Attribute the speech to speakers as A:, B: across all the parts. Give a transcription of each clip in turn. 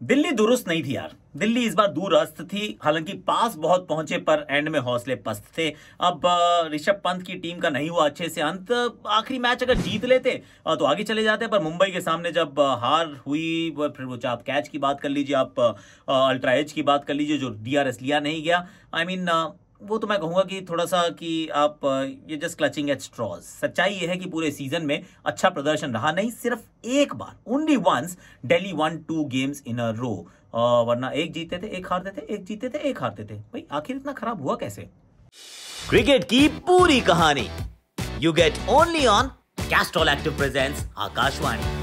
A: दिल्ली दुरुस्त नहीं थी यार। दिल्ली इस बार दूरस्थ थी, हालांकि पास बहुत पहुंचे पर एंड में हौसले पस्त थे। अब ऋषभ पंत की टीम का नहीं हुआ अच्छे से अंत। आखिरी मैच अगर जीत लेते तो आगे चले जाते, पर मुंबई के सामने जब हार हुई, फिर वो आप कैच की बात कर लीजिए, आप अल्ट्रा एज की बात कर लीजिए, जो डीआरएस लिया नहीं गया। आई मीन वो तो मैं कहूंगा कि थोड़ा सा कि आप ये जस्ट क्लचिंग एट स्ट्रॉज। सच्चाई ये है कि पूरे सीजन में अच्छा प्रदर्शन रहा नहीं, सिर्फ एक बार, only once Delhi one 2 games in a row. वरना एक जीते थे एक हारते थे, एक जीते थे एक हारते थे। भाई आखिर इतना खराब हुआ कैसे?
B: क्रिकेट की पूरी कहानी you get only on Castrol active presents Akashvani.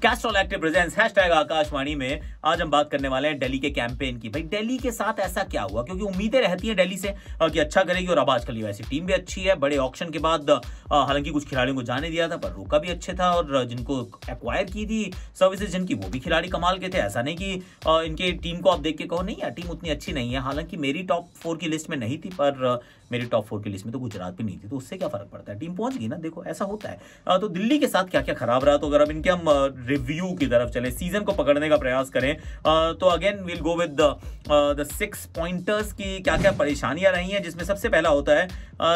A: Castrol active presents #Akashvani में आज हम बात करने वाले हैं दिल्ली के कैंपेन की। भाई दिल्ली के साथ ऐसा क्या हुआ? क्योंकि उम्मीदें रहती हैं दिल्ली से कि अच्छा करेगी, और अब आजकल वैसी टीम भी अच्छी है। बड़े ऑक्शन के बाद हालांकि कुछ खिलाड़ियों को जाने दिया था, पर रोका भी अच्छे था, और जिनको एक्वायर की थी सर्विसेज जिनकी, वो भी खिलाड़ी कमाल के थे। ऐसा नहीं कि इनके टीम को आप देख के कहो नहीं यार टीम उतनी अच्छी नहीं है। हालांकि मेरी टॉप 4 की लिस्ट में नहीं थी, पर मेरी टॉप 4 की लिस्ट में तो गुजरात भी नहीं थी, तो उससे क्या फर्क पड़ता है, टीम पहुंच गई ना। देखो ऐसा होता है। तो दिल्ली के साथ क्या क्या खराब रहा, तो अगर अब इनके हम रिव्यू की तरफ चले, सीजन को पकड़ने का प्रयास करें, तो again will go with the 6 pointers की क्या क्या परेशानियां रही हैं, जिसमें सबसे पहला होता है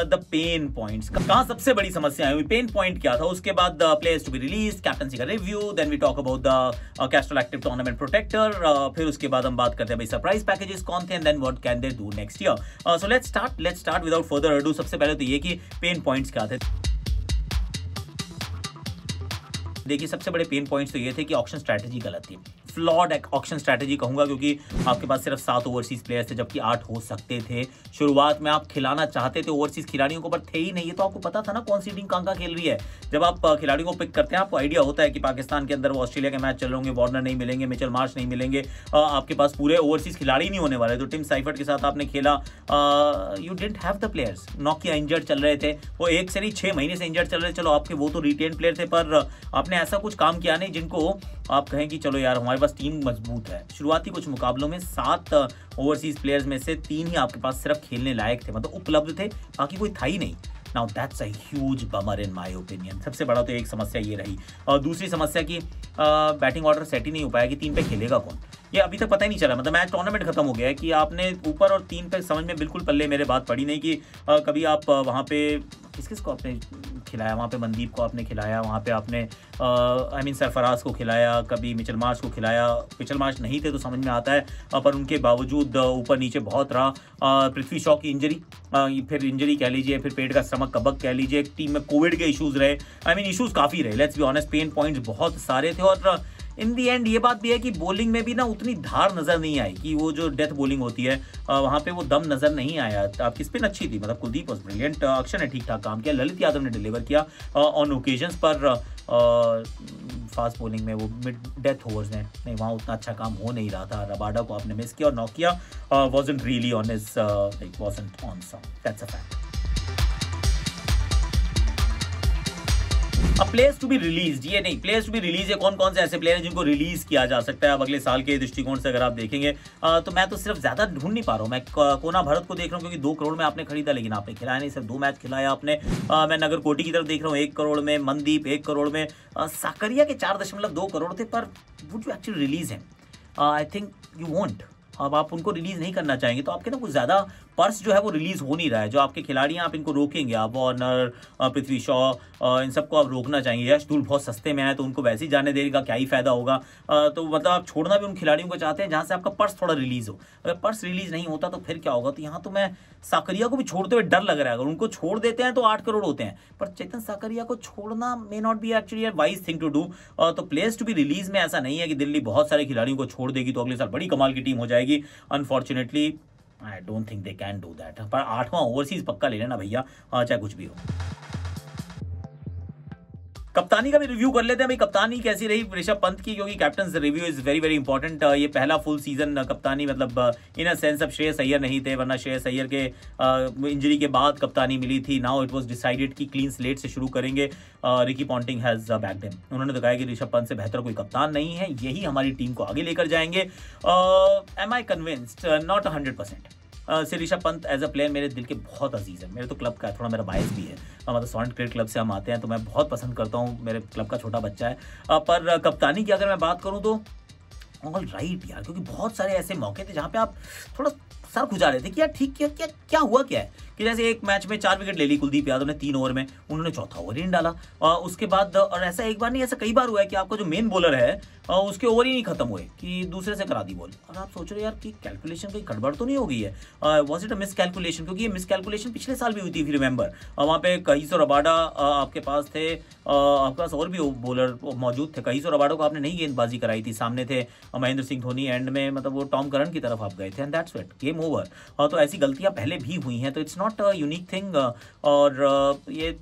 A: द पेन पॉइंट्स। कहां सबसे बड़ी समस्या आई हुई, पेन पॉइंट क्या था, उसके बाद players to be release, captaincy का review, then we talk about the Castrol Active tournament protector, फिर उसके बाद हम बात करते हैं भाई सरप्राइज पैकेजेस कौन थे, and then what can they do next year. So let's start without further ado. सबसे पहले तो ये कि पेन पॉइंट्स क्या थे। देखिए सबसे बड़े पेन पॉइंट्स तो ये थे कि ऑक्शन स्ट्रैटेजी गलत थी, फ्लॉड ऑक्शन स्ट्रैटेजी कहूंगा, क्योंकि आपके पास सिर्फ 7 ओवरसीज प्लेयर्स थे, जबकि 8 हो सकते थे। शुरुआत में आप खिलाना चाहते थे ओवरसीज खिलाड़ियों को, पर थे ही नहीं। ये तो आपको पता था ना कौन सी टीम कहां खेल रही है। जब आप खिलाड़ियों को पिक करते हैं, आपको आइडिया होता है कि पाकिस्तान के अंदर वो ऑस्ट्रेलिया के मैच चल रहे होंगे, वार्नर नहीं मिलेंगे, मिचेल मार्श नहीं मिलेंगे, आपके पास पूरे ओवरसीज खिलाड़ी नहीं होने वाले। तो टिम साइफर्ट के साथ आपने खेला, you didn't have the players. Nokia injured चल रहे थे, वो 1 से नहीं 6 महीने से इंजर्ड चल रहे थे। चलो आपके वो तो रिटेन प्लेयर थे, पर आपने ऐसा कुछ काम किया नहीं जिनको आप कहें कि चलो यार हमारे पास टीम मजबूत है। शुरुआती कुछ मुकाबलों में 7 ओवरसीज प्लेयर्स में से 3 ही आपके पास सिर्फ खेलने लायक थे, मतलब उपलब्ध थे, बाकी कोई था ही नहीं। Now that's a huge bummer in my opinion. सबसे बड़ा तो एक समस्या ये रही। और दूसरी समस्या की बैटिंग ऑर्डर सेट ही नहीं हो पाया कि 3 पे खेलेगा कौन, ये अभी तक पता ही नहीं चला। मतलब मैच टूर्नामेंट खत्म हो गया है कि आपने ऊपर और 3 पे समझ में बिल्कुल पल्ले मेरे बात पड़ी नहीं कि कभी आप वहाँ पे किस को आपने खिलाया, वहाँ पे मनदीप को आपने खिलाया, वहाँ पे आपने आई मीन सरफराज को खिलाया, कभी मिचेल मार्श को खिलाया। मिचेल मार्श नहीं थे तो समझ में आता है, पर उनके बावजूद ऊपर नीचे बहुत रहा। पृथ्वी शॉ की इंजरी, फिर इंजरी कह लीजिए, फिर पेट का स्टमक कबक कह लीजिए, टीम में कोविड के इशूज़ रहे। आई मीन इशूज़ काफ़ी रहे, let's be honest, pen points बहुत सारे थे। और इन दी एंड ये बात भी है कि बॉलिंग में भी ना उतनी धार नजर नहीं आई, कि वो जो डेथ बॉलिंग होती है वहाँ पे वो दम नजर नहीं आया। आपकी स्पिन अच्छी थी, मतलब कुलदीप वाज ब्रिलियंट, अक्षर ने ठीक ठाक काम किया, ललित यादव ने डिलीवर किया ऑन ओकेजन्स, पर फास्ट बॉलिंग में वो मिड डेथ ओवर्स में नहीं, वहाँ उतना अच्छा काम हो नहीं रहा था। रबाडा को आपने मिस किया, और नोकिया wasn't really on his wasn't on some, that's a fact. अब प्लेयर्स टू बी रिलीज, ये नहीं, प्लेयर्स टू बी रिलीज है कौन कौन से ऐसे प्लेयर हैं जिनको रिलीज किया जा सकता है अब अगले साल के दृष्टिकोण से अगर आप देखेंगे, तो मैं तो सिर्फ ज्यादा ढूंढ नहीं पा रहा हूँ। मैं कोना भरत को देख रहा हूँ क्योंकि 2 करोड़ में आपने खरीदा, लेकिन आपने खिलाया नहीं, सिर्फ 2 मैच खिलाया आपने। मैं नगर कोटी की तरफ देख रहा हूँ 1 करोड़ में, मनदीप 1 करोड़ में, साकरिया के 4.2 करोड़ थे, पर वुड यू एक्चुअली रिलीज है? I think you won't. अब आप उनको रिलीज नहीं करना चाहेंगे तो आपके ना कुछ ज्यादा पर्स जो है वो रिलीज हो नहीं रहा है। जो आपके खिलाड़ी हैं आप इनको रोकेंगे, आप वार्नर, पृथ्वी शॉ, इन सबको आप रोकना चाहेंगे। यश धूल बहुत सस्ते में आए तो उनको वैसे ही जाने देने का क्या ही फायदा होगा। तो मतलब आप छोड़ना भी उन खिलाड़ियों को चाहते हैं जहां से आपका पर्स थोड़ा रिलीज हो। अगर पर्स रिलीज नहीं होता तो फिर क्या होगा? तो यहाँ तो मैं साकरिया को भी छोड़ते हुए डर लग रहा है। अगर उनको छोड़ देते हैं तो 8 करोड़ होते हैं, पर चेतन साकरिया को छोड़ना may not be actually wise thing to do. तो प्लेयर्स टू बी रिलीज में ऐसा नहीं है कि दिल्ली बहुत सारे खिलाड़ियों को छोड़ देगी तो अगले साल बड़ी कमाल की टीम हो जाएगी। Unfortunately I don't think they can do that. पर 8वां ओवरसीज पक्का ले लेना भैया, चाहे कुछ भी हो। कप्तानी का भी रिव्यू कर लेते हैं भाई, कप्तानी कैसी रही ऋषभ पंत की, क्योंकि captain review is very very important. ये पहला फुल सीजन कप्तानी, मतलब इन अ सेंस अब श्रेयस अय्यर नहीं थे, वरना श्रेयस अय्यर के इंजरी के बाद कप्तानी मिली थी। नाउ इट वाज डिसाइडेड कि क्लीन स्लेट से शुरू करेंगे। Ricky Ponting has backed him. उन्होंने तो कहा कि ऋषभ पंत से बेहतर कोई कप्तान नहीं है, यही हमारी टीम को आगे लेकर जाएंगे। Am I convinced? Not 100%। Rishabh Pant as a player मेरे दिल के बहुत अजीज है, मेरे तो क्लब का है, थोड़ा मेरा बायस भी है। मतलब सॉल्ट क्रिकेट क्लब से हम आते हैं, तो मैं बहुत पसंद करता हूँ, मेरे क्लब का छोटा बच्चा है। पर कप्तानी की अगर मैं बात करूँ तो ऑल राइट यार, क्योंकि बहुत सारे ऐसे मौके थे जहाँ पे आप थोड़ा सर खुजा रहे थे कि यार ठीक क्या क्या क्या हुआ क्या है, कि जैसे एक मैच में 4 विकेट ले ली कुलदीप यादव ने 3 ओवर में, उन्होंने चौथा ओवर ही नहीं डाला। उसके बाद और ऐसा एक बार नहीं, ऐसा कई बार हुआ है कि आपका जो मेन बॉलर है उसके ओवर ही नहीं खत्म हुए कि दूसरे से करा दी बॉल। और आप सोच रहे हो यार कि कैलकुलेशन कोई गड़बड़ तो नहीं हो गई है, was it a miss calculation, क्योंकि ये मिस कैलकुलेशन पिछले साल भी हुई थी, रिमेंबर वहाँ पे कहिसो रबाडा आपके पास थे, आपके पास और भी बॉलर मौजूद थे। कहिसो रबाडा को आपने नहीं गेंदबाजी कराई थी, सामने थे महेंद्र सिंह धोनी, एंड में मतलब वो टॉम करन की तरफ आप गए थे, and that's it, game over. तो ऐसी गलतियां पहले भी हुई हैं, तो it's not a unique thing. और ये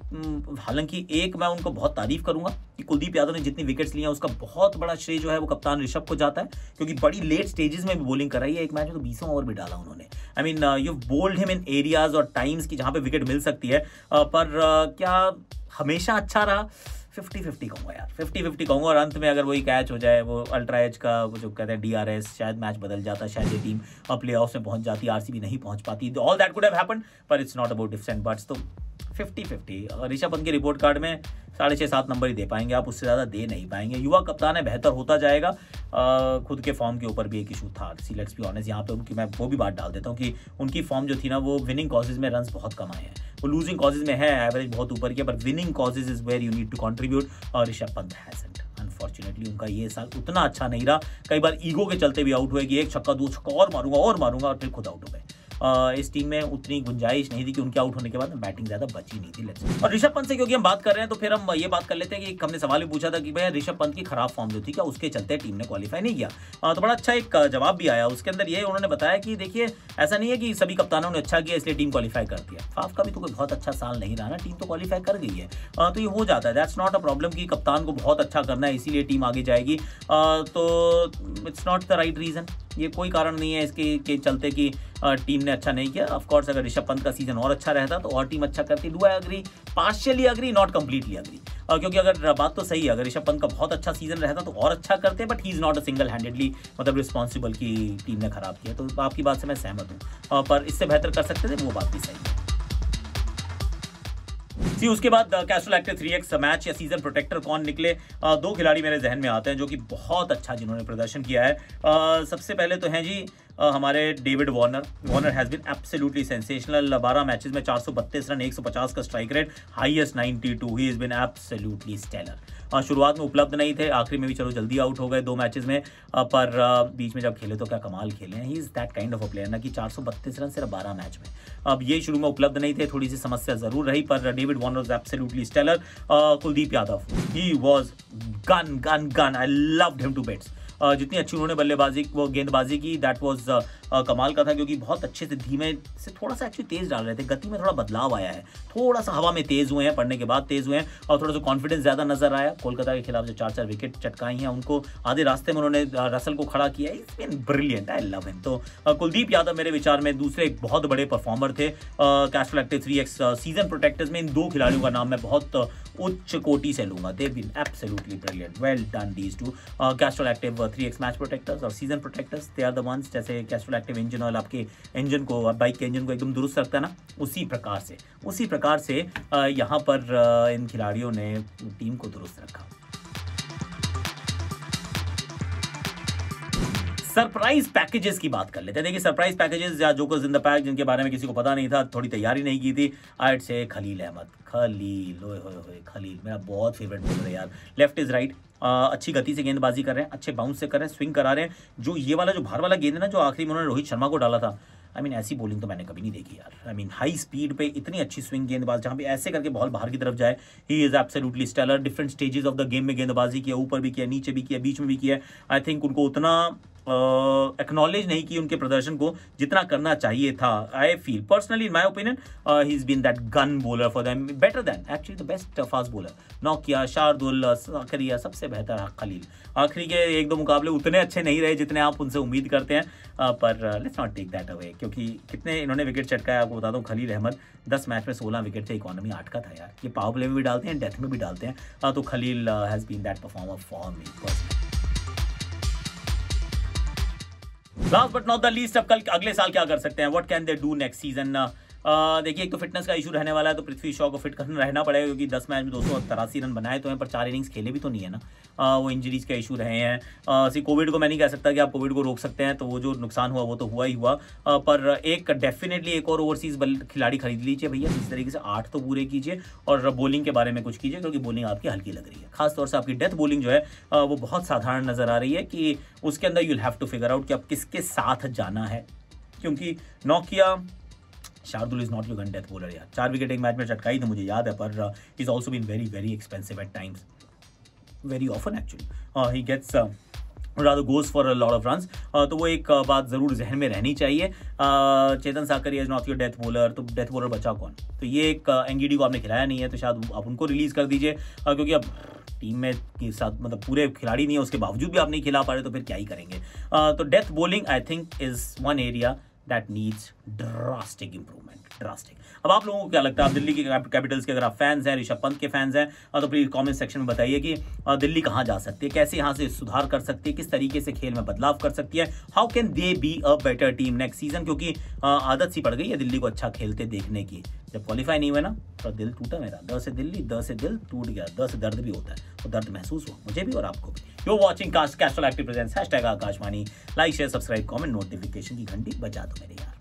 A: हालांकि एक मैं उनको बहुत तारीफ करूंगा कि कुलदीप यादव ने जितनी विकेट्स ली हैं उसका बहुत बड़ा श्रेय जो है वो कप्तान ऋषभ को जाता है, क्योंकि बड़ी लेट स्टेजेस में भी बॉलिंग कराई है। एक मैच में तो 20वां ओवर भी डाला उन्होंने। I mean you bowled him in areas और टाइम्स की जहां पे विकेट मिल सकती है, पर क्या हमेशा अच्छा रहा? 50-50 कहूँगा यार, 50-50 कहूँगा। और अंत में अगर वही कैच हो जाए, वो अल्ट्रा एज का वो जो कहते हैं DRS, शायद मैच बदल जाता, शायद ये टीम प्ले ऑफ में पहुंच जाती, RCB नहीं पहुंच पाती, all that could have happened, पर it's not about different buts. तो 50-50 ऋषभ पंत के रिपोर्ट कार्ड में 6.5-7 नंबर ही दे पाएंगे आप, उससे ज़्यादा दे नहीं पाएंगे। युवा कप्तान है, बेहतर होता जाएगा। खुद के फॉर्म के ऊपर भी एक इशू था, लेट्स बी ऑनेस्ट, यहाँ पे उनकी मैं वो भी बात डाल देता हूँ कि उनकी फॉर्म जो थी ना, वो विनिंग कॉजेज में रन्स बहुत कम आए हैं, वो लूजिंग कॉजेज में है एवरेज बहुत ऊपर की, पर winning causes is where you need to contribute, और ऋषभ पंत हैजंट। अनफॉर्चुनेटली उनका ये साल उतना अच्छा नहीं रहा, कई बार ईगो के चलते भी आउट हुए कि एक छक्का 2 छक्का और मारूंगा और फिर खुद आउट हो गए। इस टीम में उतनी गुंजाइश नहीं थी कि उनके आउट होने के बाद में बैटिंग ज्यादा बची नहीं थी। और ऋषभ पंत से क्योंकि हम बात कर रहे हैं, तो फिर हम ये बात कर लेते हैं कि हमने सवाल भी पूछा था कि भाई ऋषभ पंत की खराब फॉर्म जो थी, क्या उसके चलते टीम ने क्वालिफाई नहीं किया? तो बड़ा अच्छा एक जवाब भी आया, उसके अंदर ये उन्होंने बताया कि देखिए ऐसा नहीं है कि सभी कप्तानों ने अच्छा किया इसलिए टीम क्वालिफाई कर दिया। फाफ का भी तो कोई बहुत अच्छा साल नहीं रहा ना, टीम तो क्वालिफाई कर गई है, तो ये हो जाता है। दैट्स नॉट अ प्रॉब्लम कि कप्तान को बहुत अच्छा करना है इसीलिए टीम आगे जाएगी, तो it's not the right reason. ये कोई कारण नहीं है इसके के चलते कि टीम ने अच्छा नहीं किया। ऑफ कोर्स अगर ऋषभ पंत का सीजन और अच्छा रहता तो और टीम अच्छा करती। Do I agree? Partially agree, not completely agree, क्योंकि अगर बात तो सही है, अगर ऋषभ पंत का बहुत अच्छा सीजन रहता तो और अच्छा करते, but he is not a single handedly मतलब रिस्पॉन्सिबल कि टीम ने खराब किया। तो आपकी बात से मैं सहमत हूँ, पर इससे बेहतर कर सकते थे, वो बात भी सही है। उसके बाद कैस्ट्रोल एक्टिव 3x मैच या सीजन प्रोटेक्टर कौन निकले? 2 खिलाड़ी मेरे जहन में आते हैं जो कि बहुत अच्छा जिन्होंने प्रदर्शन किया है। सबसे पहले तो हैं जी हमारे David Warner. Warner has been absolutely sensational. 12 matches में 432 रन, 150 का strike rate, highest 92। He has been absolutely stellar. शुरुआत में उपलब्ध नहीं थे, आखिरी में भी चलो जल्दी आउट हो गए 2 मैचेस में, पर बीच में जब खेले तो क्या कमाल खेले हैं। He is that kind of a player ना कि 432 रन सिर्फ 12 मैच में। अब ये शुरू में उपलब्ध नहीं थे, थोड़ी सी समस्या जरूर रही, पर David Warner was absolutely stellar. Kuldeep Yadav, he was gun. I loved him to bits. जितनी अच्छी उन्होंने बल्लेबाजी वो गेंदबाजी की, दैट वाज कमाल का था, क्योंकि बहुत अच्छे से धीमे से थोड़ा सा एक्चुअली तेज डाल रहे थे, गति में थोड़ा बदलाव आया है, थोड़ा सा हवा में तेज हुए हैं, पड़ने के बाद तेज हुए हैं, और थोड़ा सा कॉन्फिडेंस ज्यादा नजर आया। कोलकाता के खिलाफ जो 4-4 विकेट चटकाई हैं, उनको आधे रास्ते में उन्होंने रसल को खड़ा किया। It's been brilliant, I love him. तो कुलदीप यादव मेरे विचार में दूसरे एक बहुत बड़े परफॉर्मर थे Castrol Active 3x season protectors में। इन 2 खिलाड़ियों का नाम मैं बहुत उच्च कोटि से लूंगा। They been absolutely brilliant, well done these two. Castrol Active 3x match protectors और season protectors, they are the ones. जैसे कैस्ट्रोल एक्टिव इंजन ऑयल आपके इंजन को, बाइक के इंजन को एकदम दुरुस्त रखता है ना, उसी प्रकार से यहाँ पर इन खिलाड़ियों ने टीम को दुरुस्त रखा। सरप्राइज पैकेजेस की बात कर लेते हैं। देखिए सरप्राइज पैकेजेस या जोकर्स इन द पैक, जिनके बारे में किसी को पता नहीं था, थोड़ी तैयारी नहीं की थी, आइट से खलील अहमद। खलील मेरा बहुत फेवरेट बॉलर है यार। लेफ्ट इज राइट, अच्छी गति से गेंदबाजी कर रहे हैं, अच्छे बाउंस से कर रहे हैं, स्विंग करा रहे हैं। जो ये वाला जो बाहर वाला गेंद है ना, जो आखिरी में उन्होंने रोहित शर्मा को डाला था, आई मीन ऐसी बॉलिंग तो मैंने कभी नहीं देखी यार। आई मीन हाई स्पीड पे इतनी अच्छी स्विंग गेंदबाज, जहाँ पे ऐसे करके बॉल बाहर की तरफ जाए, he is absolutely stellar. Different stages of the game में गेंदबाजी किया, ऊपर भी किया, नीचे भी किया, बीच में भी किया। आई थिंक उनको उतना एक्नॉलेज नहीं की उनके प्रदर्शन को जितना करना चाहिए था। I feel personally, in my opinion, he is been that gun bowler for them, better than actually the best fast bowler. नौकिया, शार्दुल, साकरिया, सबसे बेहतर खलील। आखिरी के 1-2 मुकाबले उतने अच्छे नहीं रहे जितने आप उनसे उम्मीद करते हैं, पर let's not take that away, क्योंकि कितने इन्होंने विकेट चटकाया आपको बता दूं। खलील अहमद 10 मैच में 16 विकेट थे, इकोनॉमी 8 का था यार। ये पावर प्ले में भी डालते हैं, डेथ में भी डालते हैं, तो Khaleel has been that performer for me personally. Last but not the least, अब कल अगले साल क्या कर सकते हैं? What can they do next season? देखिए एक तो फिटनेस का इशू रहने वाला है, तो पृथ्वी शॉ को फिट करना रहना पड़ेगा क्योंकि 10 मैच में 283 रन बनाए तो हैं, पर 4 इनिंग्स खेले भी तो नहीं है ना। वो इंजरीज का इशू रहे हैं। कोविड को मैं नहीं कह सकता कि आप कोविड को रोक सकते हैं, तो वो जो नुकसान हुआ वो तो हुआ ही हुआ। पर एक डेफिनेटली एक और ओवरसीज खिलाड़ी खरीद लीजिए भैया, इस तरीके से 8 तो पूरे कीजिए और बॉलिंग के बारे में कुछ कीजिए, क्योंकि बॉलिंग आपकी हल्की लग रही है। खासतौर से आपकी डेथ बॉलिंग जो है वो बहुत साधारण नजर आ रही है कि उसके अंदर you will have to figure out कि आप किसके साथ जाना है, क्योंकि नोकिया Shardul is not your gun death bowler यार। 4 विकेट एक मैच में चटकाई तो मुझे याद है, पर is also been very very expensive at times, very often actually he gets rather goes for a lot of runs। तो वो एक बात जरूर जहन में रहनी चाहिए। Chetan Sakariya is not your death bowler, तो डेथ बॉलर बचा कौन? तो ये एक एंगीडी को आपने खिलाया नहीं है, तो शायद आप उनको रिलीज कर दीजिए, क्योंकि अब टीम में के साथ मतलब पूरे खिलाड़ी नहीं है, उसके बावजूद भी आप नहीं खिला पा रहे तो फिर क्या ही करेंगे। तो death bowling I think is one area that needs drastic improvement, drastic. अब आप लोगों को क्या लगता है? आप दिल्ली के कैपिटल्स के अगर आप फैंस हैं, ऋषभ पंत के फैंस हैं, तो प्लीज कमेंट सेक्शन में बताइए कि दिल्ली कहाँ जा सकती है, कैसे यहाँ से सुधार कर सकती है, किस तरीके से खेल में बदलाव कर सकती है, how can they be a better team next season. क्योंकि आदत सी पड़ गई है दिल्ली को अच्छा खेलते देखने की। जब क्वालिफाई नहीं हुआ ना तो दिल टूटा मेरा, द से दिल्ली, द से दिल टूट गया, द से दर्द भी होता है, तो दर्द महसूस हुआ मुझे भी और आपको भी। You watching Castrol active presence #Akashvani. Like share subscribe comment, notification की घंटी बजा दो मेरे यार।